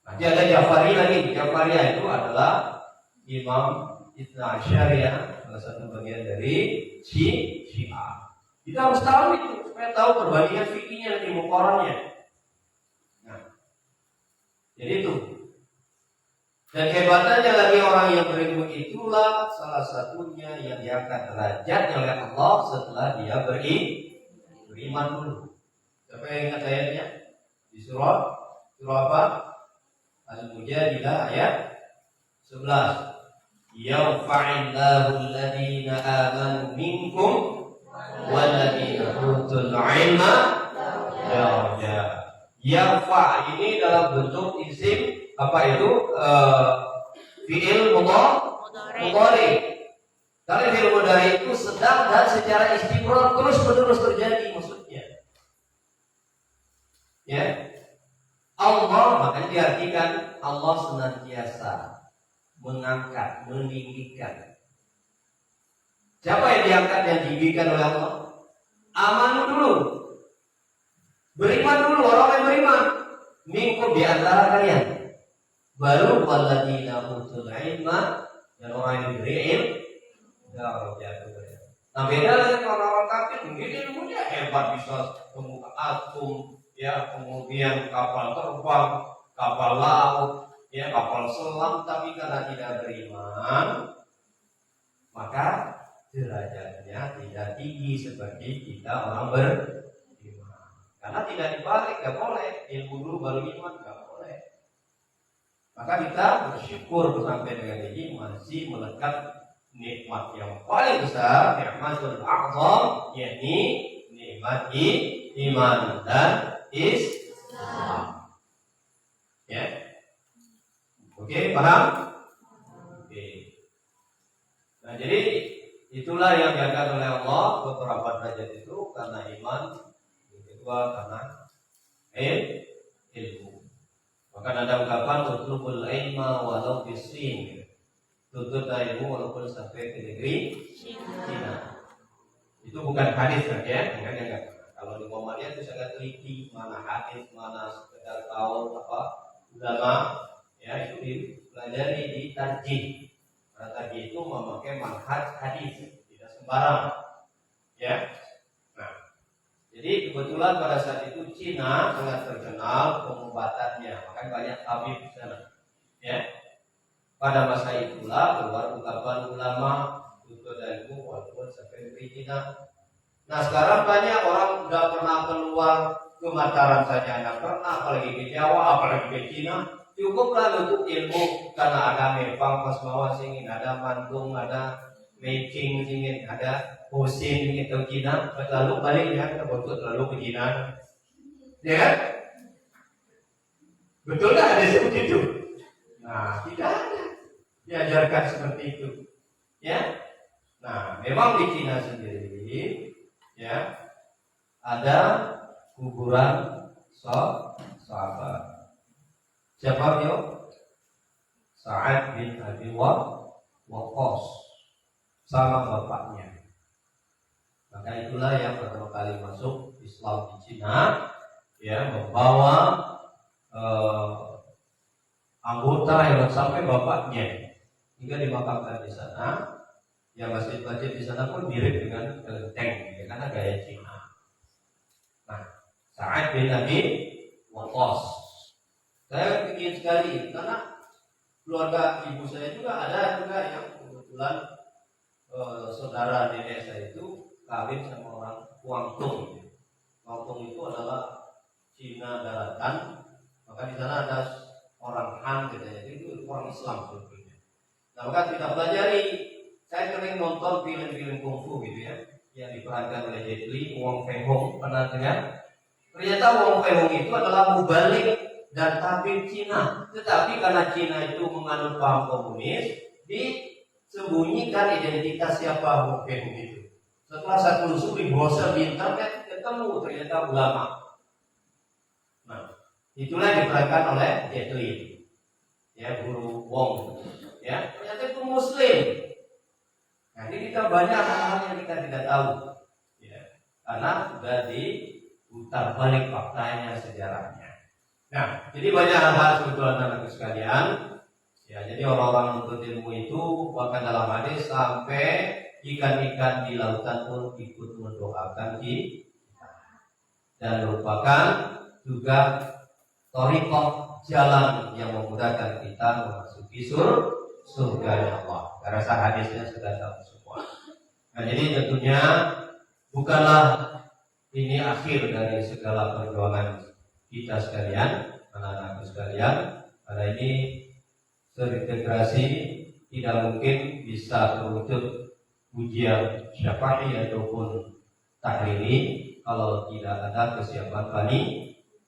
Nanti ada Ja'fari lagi. Ja'fariyah itu adalah Imam Ithna Asyariyah, salah satu bagian dari Syiah. Kita harus tahu itu supaya tahu perbandingan fikihnya dan muqarrarnya. Nah, jadi itu. Dan hebatnya lagi orang yang berilmu itulah salah satunya yang diangkat derajatnya oleh Allah setelah dia beriman dulu. Siapa yang ingat ayatnya? Di surah apa? Al-Mujadilah ayat 11. Yarfa'illahu alladhina amanu minkum walladhina utul ilma darajat. Yarfa' ini dalam bentuk isim apa itu? Fi'il mudhari. Karena fi'il mudhari itu sedang dan secara istimrar terus-menerus terjadi maksudnya. Ya. Allah, makanya diartikan Allah senantiasa mengangkat, meninggikan. Siapa yang diangkat dan ditinggikan oleh Allah? Amanu dulu. Beriman dulu, orang yang beriman. Minkum di antara kalian. Baru walladzina utul ilma, dan orang yang diberi ilmu. Nah, beda dengan orang-orang kafir, mungkin ilmunya hebat, bisa membuka atom, ya, kemudian kapal terbang, kapal laut, ya, kapal selam, tapi karena tidak beriman, maka derajatnya tidak tinggi seperti kita orang beriman. Karena tidak dibalik, nggak boleh. Ilmu dulu baru iman, nggak boleh. Maka kita bersyukur sampai dengan ini masih melekat nikmat yang paling besar, nikmatul a'zam, yakni nikmat iman dan Islam. Ya. Oke, paham? Oke. Nah, jadi itulah yang diangkat oleh Allah beberapa derajat itu karena iman, yang kedua karena ilmu. Maka ada ungkapan utlubul ilma walau bisin. Tuntut ilmu walaupun sampai ke negeri Cina. Itu bukan hadis kan ya? Enggak. Kalau di Muhammadiyah itu sangat teliti mana hadis, mana sekedar tahu apa ulama, ya itu dipelajari di tarjih. Karena tarjih itu memakai manhaj hadis, tidak sembarang. Ya. Nah, jadi kebetulan pada saat itu Cina sangat terkenal pengobatannya, makanya banyak tabib di sana. Ya. Pada masa itulah keluar ungkapan ulama tuntut ilmu walaupun sampai negeri Cina. Nah, sekarang banyak orang sudah pernah keluar ke Mataram saja Anda pernah, apalagi ke Jawa, apalagi ke Cina. Cukuplah untuk ilmu, karena ada Mepang pas bawah singin, ada Bandung, ada Beijing singin, ada Hosin singin ke Cina, lalu baliknya kita butuh lalu ke Cina, ya kan? Betul nggak ada seperti itu? Nah, tidak ada diajarkan seperti itu, ya. Nah, memang di Cina sendiri, ya, ada kuburan sahabat. Siapa dia? Sa'ad bin Abi Waqqas sama bapaknya. Maka itulah yang pertama kali masuk Islam di Cina, ya, membawa anggota yang sampai bapaknya hingga dimakamkan di sana. Ya, masjid-masjid di sana pun mirip dengan kelenteng, ya, karena gaya Cina. Nah, Sa'ad bin Abi Waqqas, saya ingin sekali karena keluarga ibu saya juga ada juga yang kebetulan saudara nenek saya itu kawin sama orang Guangdong. Guangdong itu adalah Cina daratan, maka di sana ada orang Han katanya, itu orang Islam sebetulnya. Nah, maka kita pelajari. Saya sering nonton film-film kungfu gitu ya, yang diperankan oleh Jet Li, Wong Fei Hung, pernah dengar? Ternyata Wong Fei Hung itu adalah mubalik dan tabib Cina, tetapi karena Cina itu menganut paham komunis, disembunyikan identitas siapa Wong Fei Hung itu. Setelah saya telusuri browser di internet, ketemu ternyata ulama. Nah, itulah yang diperankan oleh Jet Li, ya, guru Wong, ya, ternyata itu Muslim. Nah, ini kita banyak hal-hal yang kita tidak tahu, ya, karena sudah diputar balik faktanya, sejarahnya. Nah, jadi banyak hal-hal sebetulnya anak-anak sekalian. Ya, jadi orang-orang menuntut ilmu itu bahkan dalam hadis sampai ikan-ikan di lautan pun ikut mendoakan kita. Dan merupakan juga thariqah, jalan yang memudahkan kita memasuki surga Allah. Saya rasa hadisnya sudah tahu semua. Nah, jadi tentunya bukanlah ini akhir dari segala perjuangan kita sekalian, anak-anak sekalian. Karena ini terintegrasi, tidak mungkin bisa terwujud ujian syafa'i ataupun tahriri kalau tidak ada kesiapan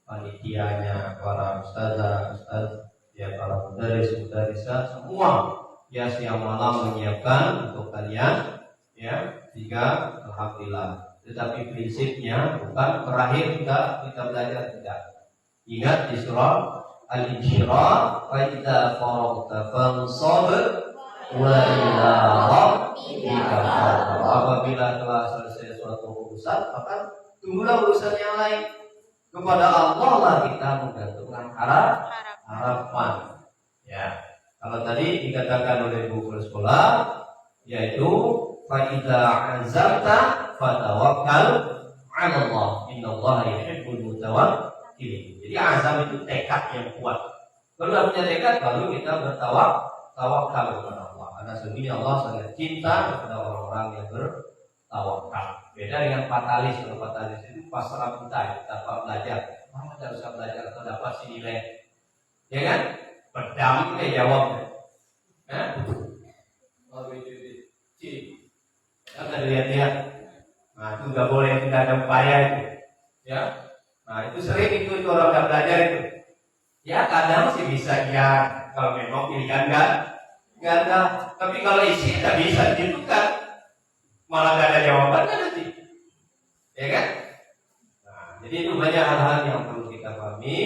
panitianya, para ustazah, ya, para mudaris-mudarisah, semua ya siang malam menyiapkan untuk kalian, ya, sehingga alhamdulillah. Tetapi prinsipnya bukan berakhir kita belajar, tidak. Ingat di surah Al-Insyirah, fa idza faragta fansab wa ila rabbika farghab. Apabila telah selesai suatu urusan, maka tunggulah urusan yang lain. Kepada Allah lah kita menggantungkan harapan. Ya. Kalau tadi dikatakan oleh guru sekolah, yaitu fa idza azamta fatawakkal 'ala Allah. Innallaha yuhibbul mutawakkilin. Jadi azam itu tekad yang kuat. Kalau punya tekad, lalu kita bertawakal kepada Allah. Karena sesungguhnya Allah sangat cinta kepada orang-orang yang bertawakal. Beda dengan fatalis. Kalau fatalis itu pasrah buta, tanpa belajar. Tidak usah belajar atau dapat si nilai, ya kan? Pedang kayak jawabnya. Oh itu, jangan lihat-lihat. Nah, itu nggak boleh, tidak ada upaya itu, ya. Nah, itu sering itu orang nggak belajar itu. Ya kadang sih bisa, ya, kalau memang pilihan nggak ada. Tapi kalau isi nggak bisa gitu kan, malah nggak ada jawabannya nanti, ya kan? Nah, jadi itu banyak hal-hal yang perlu kita pahami,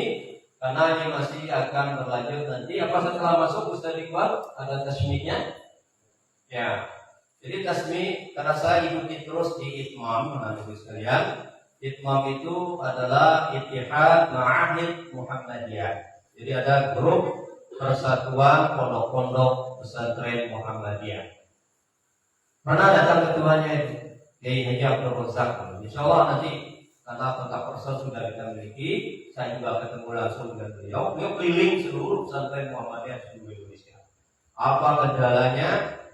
karena ini masih akan berlanjut nanti. Apa setelah masuk Ustaz Iqbal ada tasmihnya? Ya, jadi tasmih karena saya ikuti terus di Itmam, anak-anak sekalian. Itmam itu adalah Ittihad Ma'ahid Muhammadiyah. Jadi ada grup persatuan pondok-pondok pesantren Muhammadiyah. Mana datang ketuanya itu? Kiai Haji Abdul Razak. Insya Allah nanti karena kontak person sudah kita miliki, saya juga ketemu langsung dengan beliau. Beliau keliling seluruh pesantren Muhammadiyah seluruh Indonesia. Apa kendalanya?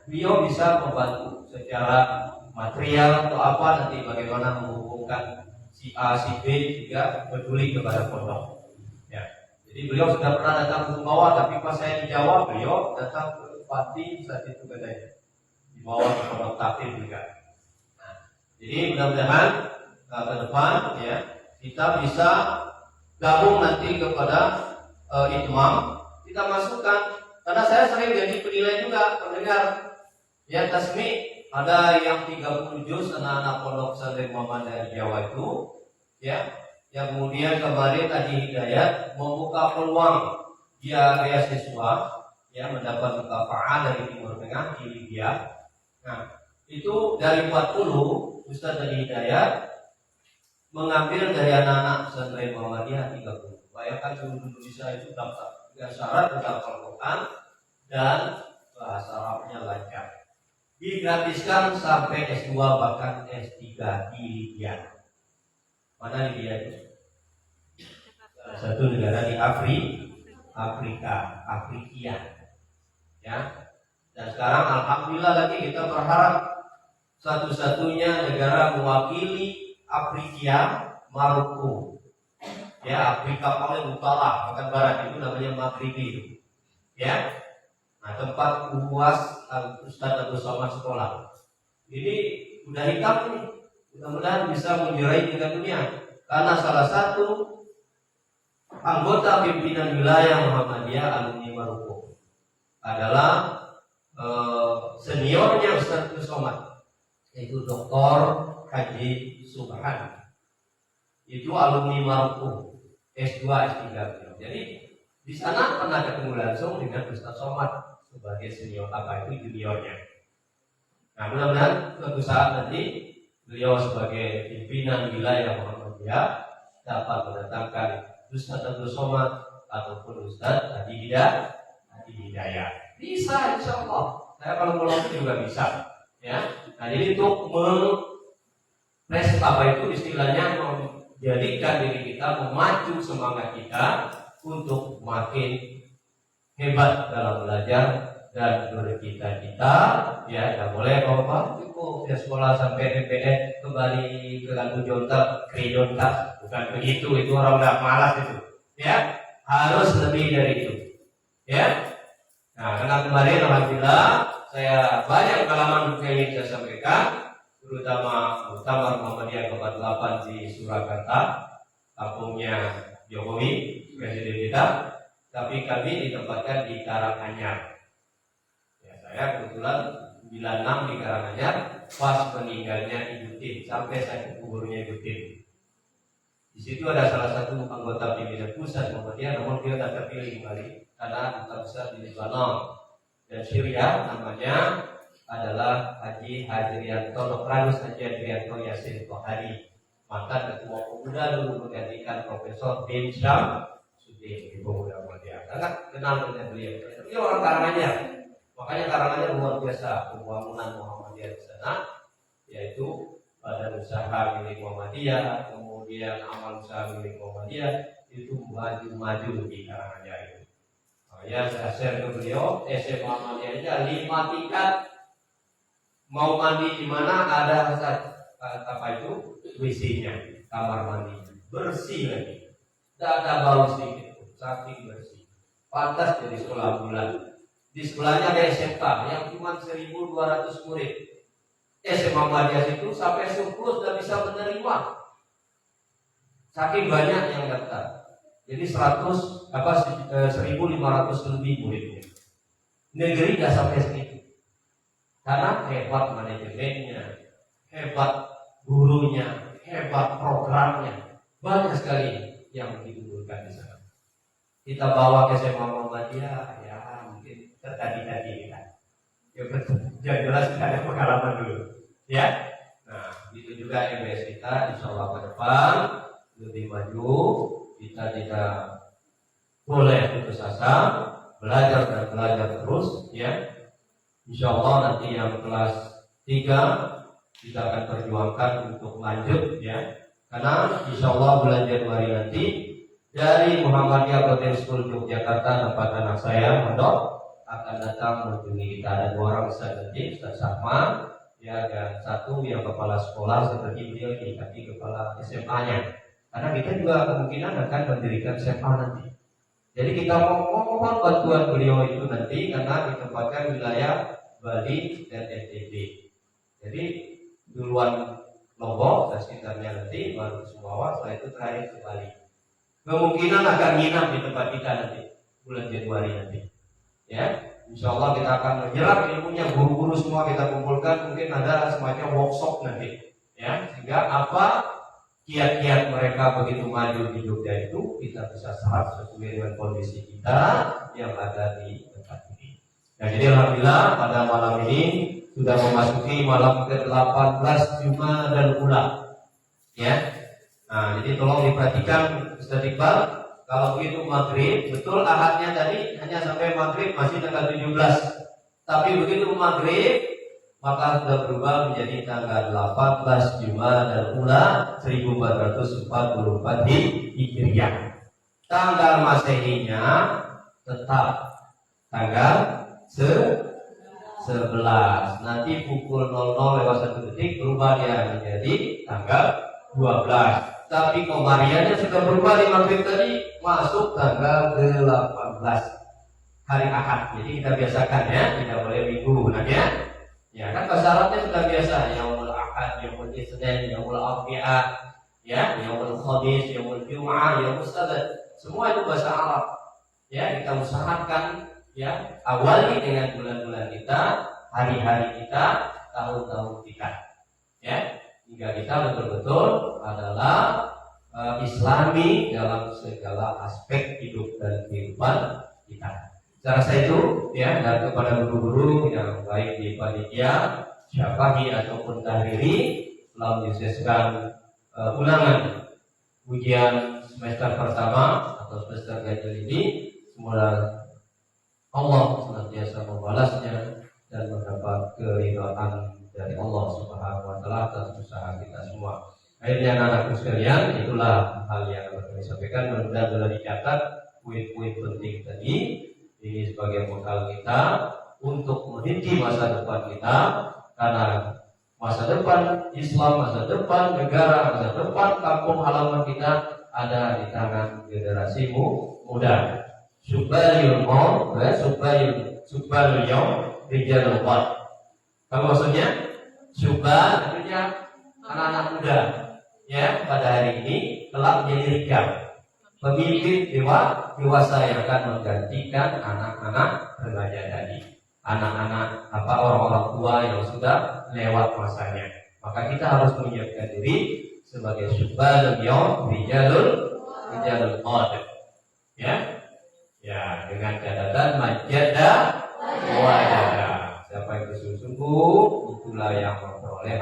Beliau bisa membantu secara material atau apa nanti bagaimana menghubungkan si A, si B juga peduli kepada pondok. Ya. Jadi beliau sudah pernah datang ke Sumbawa, tapi pas saya di Jawa, beliau datang ke Pati saat itu katanya, dibawa ke pondok takfir juga. Nah, jadi mudah-mudahan ke depan ya kita bisa gabung nanti kepada itmam, kita masukkan, karena saya sering jadi penilai juga pendengar ya tasmi. Ada yang 30 juz anak-anak pondok pesantren Muhammadiyah dari Jawa itu ya, yang kemudian kemarin tadi Hidayat membuka peluang dia beasiswa ya, mendapat mukafa'ah dari Timur Tengah di Libya. Nah, itu dari 40 Ustaz tadi Hidayat mengambil dari anak-anak pesantren Muhammadiyah 30. Bayangkan seluruh Indonesia itu daftar dengan syarat tentang Al-Quran dan bahasa Arabnya lancar. Digratiskan sampai S2 bahkan S3 di Libya. Mana Libya itu? Salah satu negara di Afrika. Ya. Dan sekarang alhamdulillah lagi kita berharap satu-satunya negara mewakili Afrika Maroko. Ya, Afrika paling utara, bahkan barat itu namanya Maghribi. Ya. Nah, tempat luas Ustaz atau sama sekolah. Ini udah hitam nih. Mudah-mudahan bisa menjuarai tingkat dunia. Karena salah satu anggota pimpinan wilayah Muhammadiyah alumni Maroko adalah seniornya Ustaz Somad, yaitu Dr. Haji Subhan. Itu alumni Maroko, S2, S3. Jadi di sana pernah ketemu langsung dengan Ustaz Somad sebagai senior, apa itu juniornya. Nah, mudah-mudahan suatu saat nanti beliau sebagai pimpinan wilayah Muhammadiyah dapat mendatangkan Ustaz Abdul Somad ataupun Ustaz Hadi Hidayat. Bisa, insya Allah. Saya kalau mau juga bisa. Ya. Nah, jadi untuk apa itu istilahnya menjadikan diri kita, memacu semangat kita untuk makin hebat dalam belajar dan bercita-cita. Ya, tidak boleh bapak cukup ya sekolah sampai MPN kembali ke Lagu Jontak, Kredontak, bukan begitu, itu orang udah malas itu. Ya, harus lebih dari itu. Ya. Nah, karena kemarin alhamdulillah saya banyak pengalaman yang ingin saya sampaikan, terutama Muktamar Muhammadiyah ke-8 di Surakarta, kampungnya Jokowi, presiden kita. Tapi kami ditempatkan di Karanganyar. Ya, saya kebetulan 96 di Karanganyar, pas meninggalnya Ibu Tin, sampai saya ke kuburnya Ibu Tin. Di situ ada salah satu anggota pimpinan pusat Muhammadiyah, namun dia tidak terpilih kembali karena duta besar di Lebanon dan Syria, namanya adalah Haji Hadrianto Nokrayus Haji Hadrianto Yasin Tohari, mantan ketua pemuda dulu menggantikan Profesor Bin Syam Sudin, Ibu Muda Muhammadiyah. Sangat kenal dengan beliau. Beliau orang Karanganyar, makanya Karanganyar luar biasa pembangunan Muhammadiyah di sana, yaitu badan usaha milik Muhammadiyah, kemudian amal usaha milik Muhammadiyah itu maju-maju di Karanganyar itu. Ya, saya share ke beliau, SMA Muhammadiyah aja 5 tingkat. Mau mandi di mana ada apa itu WC-nya, kamar mandi bersih lagi, tidak ada bau sedikit, saking bersih. Pantas jadi sekolah bulan. Di sebelahnya ada SMK yang cuma 1.200 murid. SMA Muhammadiyah itu sampai surplus sudah bisa menerima. Saking banyak yang daftar. Jadi 1.500 lebih muridnya. Negeri tidak sampai segitu. Karena hebat manajemennya, hebat gurunya, hebat programnya, banyak sekali yang diunggulkan di sana. Kita bawa ke SMA Muhammadiyah, ya mungkin tertadi-tadi kan. Ya betul, yang jelas kita ada pengalaman dulu, ya. Nah, itu juga MBS kita, insya Allah ke depan lebih maju. Kita tidak boleh putus asa, belajar dan belajar terus, ya. Insya Allah nanti yang kelas 3 kita akan perjuangkan untuk lanjut, ya. Karena insya Allah bulan Januari nanti dari Muhammadiyah Golden School Yogyakarta, tempat anak saya mondok, akan datang mengunjungi kita. Ada 2 orang Ustaz nanti, Ustaz Sahman, ya, dan satu yang kepala sekolah seperti beliau ini, tapi kepala SMA-nya. Karena kita juga kemungkinan akan mendirikan SMA nanti. Jadi kita mohon bantuan beliau itu nanti karena ditempatkan wilayah Bali dan NTB. Jadi duluan Lombok dan sekitarnya nanti, baru Sumbawa, setelah itu terakhir ke Bali. Kemungkinan akan nginap di tempat kita nanti bulan Januari nanti. Ya, insya Allah kita akan menyerap ilmunya, guru-guru semua kita kumpulkan, mungkin ada semacam workshop nanti. Ya, sehingga apa kiat-kiat mereka begitu maju di Jogja itu kita bisa serap sesuai dengan kondisi kita yang ada di tempat ini. Nah, jadi alhamdulillah pada malam ini sudah memasuki malam ke-18 Jumadal Ula. Ya. Nah, jadi tolong diperhatikan Ustaz Iqbal, kalau begitu maghrib, betul ahadnya tadi hanya sampai maghrib masih tanggal 17. Tapi begitu maghrib maka sudah berubah menjadi tanggal 18 Jumadal Ula 1444 Hijriah. Tanggal Masehinya tetap tanggal 11. Nanti pukul 00:01 berubah dia menjadi tanggal 12. Tapi komariannya sudah berubah di maghrib tadi masuk tanggal 18 hari Ahad. Jadi kita biasakan ya, tidak boleh minggu ya. Ya kan bahasa Arabnya sudah biasa, yaumul Ahad, yaumul Isnin, yaumul Arbi'ah, ya, yaumul Khamis, yaumul Jum'ah, yaumul Sabat. Semua itu bahasa Arab. Ya, kita usahakan ya awali dengan bulan-bulan kita, hari-hari kita, tahun-tahun kita. Ya, hingga kita betul-betul adalah Islami dalam segala aspek hidup dan kehidupan kita. Saya rasa itu ya, dan kepada guru-guru yang baik di panitia, syafahi ataupun tahriri telah menyukseskan ulangan ujian semester pertama atau semester ganjil ini. Semoga Allah senantiasa membalasnya dan mendapat keridhaan dari Allah Subhanahu wa taala atas usaha kita semua. Akhirnya anak-anakku sekalian, itulah hal yang akan kami sampaikan. Mudah-mudahan dicatat poin-poin penting tadi. Ini sebagai bekal kita untuk meniti masa depan kita, karena masa depan Islam, masa depan negara, masa depan kampung halaman kita ada di tangan generasi muda. Subayul maut, subayul yaum, rijalul qad. Apa maksudnya? Subal artinya anak-anak muda, ya, pada hari ini telah menjadi rijal, pemimpin dewasa yang akan menggantikan anak-anak remaja tadi, anak-anak orang-orang tua yang sudah lewat masanya. Maka kita harus menyiapkan diri sebagai syubbalul yaum rijalul qad. Ya, dengan catatan majada wajada. Siapa yang bersungguh-sungguh itulah yang memperoleh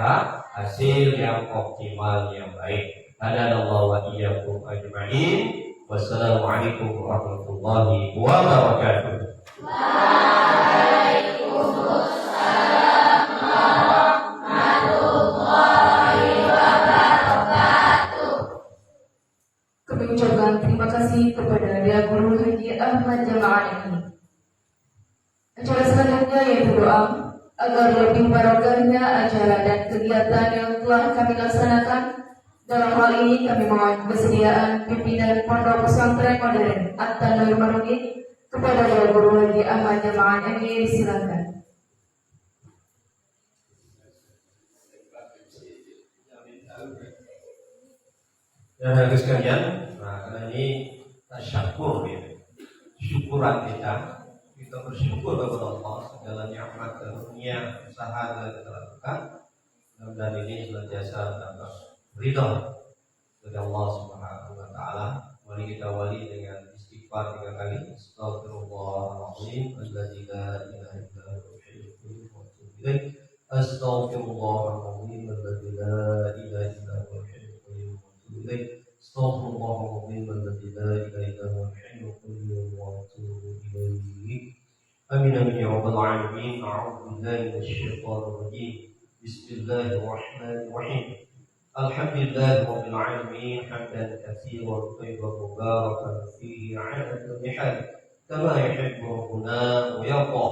hasil yang optimal yang baik. Hadanallahu wa iyyakum ajma'in. Wassalamualaikum warahmatullahi wabarakatuh. Waalaikumsalam warahmatullahi wabarakatuh. Kami ucapkan terima kasih kepada Dia Guru Haji Ahmad Jamaah ini. Acara selanjutnya yaitu doa agar lebih barokahnya acara dan kegiatan yang telah kami laksanakan. Dalam hal ini kami mohon kesediaan pimpinan Pondok Pesantren Modern At-Tanur Marugin kepada Dia Guru Haji Ahmad Jamaah ini, silakan. Dan hadirin sekalian, karena ini tasyakur ya, syukuran kita bersyukur kepada Allah segala nikmat karunia usaha yang kita lakukan, dan ini senantiasa dapat ridha dari Allah Subhanahu wa taala. Mari kita awali dengan istighfar 3 kali. Astaghfirullahaladzim alladzi la ilaha illa huwal hayyul qayyum wa atubu ilaih. Astaghfirullahaladzim alladzi la ilaha illa huwal hayyul qayyum wa atubu ilaih. Astaghfirullahaladzim alladzi la ilaha illa huwal hayyul qayyum wa atubu ilaih. Amin amin ya rabbal alamin. A'udzu billahi minasyaitonir rajim. Bismillahirrahmanirrahim. Alhamdulillahi rabbil alamin hamdan katsiran tayyiban mubarakan fihi 'ala kulli hal kama yuhibbu rabbuna wa yarda.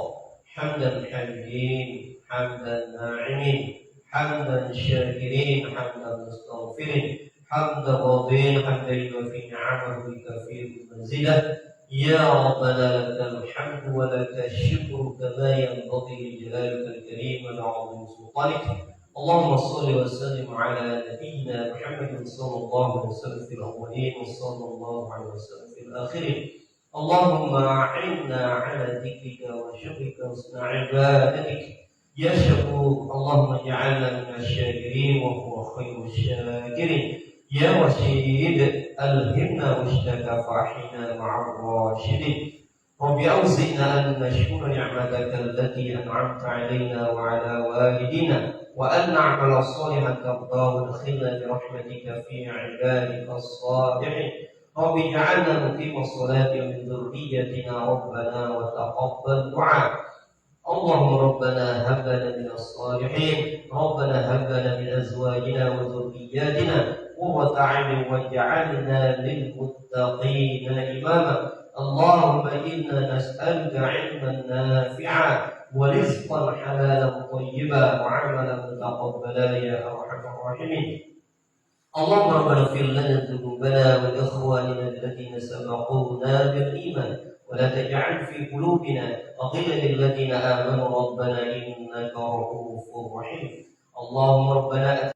حمدا حميدين حمدا ناعمين حمدا شاكرين حمدا مستغفرين حمدا راضين حمدا يوفي نعمه بكثير مزيدا يا ربنا لك الحمد ولك الشكر كما ينبغي لجلالك الكريم وعظيم سلطانك. اللهم صل وسلم على نبينا محمد صلى الله عليه وسلم في الاولين وصلى الله عليه وسلم في الاخرين. اللهم أعنا على ذكرك وشكرك وحسن عبادتك يا شكور. اللهم اجعلنا من الشاكرين وهو خير الشاكرين. يا رشيد ألهمنا رشدك فأحينا مع الراشدين. رب أوزئنا أن نشكر نعمتك التي أنعمت علينا وعلى والدينا وأن نعمل صالحا ترضاه وادخلنا برحمتك في عبادك الصالحين. رب اجعلنا مقيم الصلاة من ذريتنا ربنا وتقبل دعاء. اللهم ربنا هب لنا من الصالحين. ربنا هب لنا من أزواجنا وذرياتنا قرة أعين واجعلنا للمتقين إماما. اللهم إنا نسألك علما نافعا ورزقا حلالا طيبا وعملا متقبلا يا أرحم الراحمين. اللهم ربنا اغفر لنا ذنوبنا ولإخواننا الذين سبقونا بالإيمان ولا تجعل في قلوبنا غلا للذين آمنوا ربنا إنك رؤوف رحيم. اللهم ربنا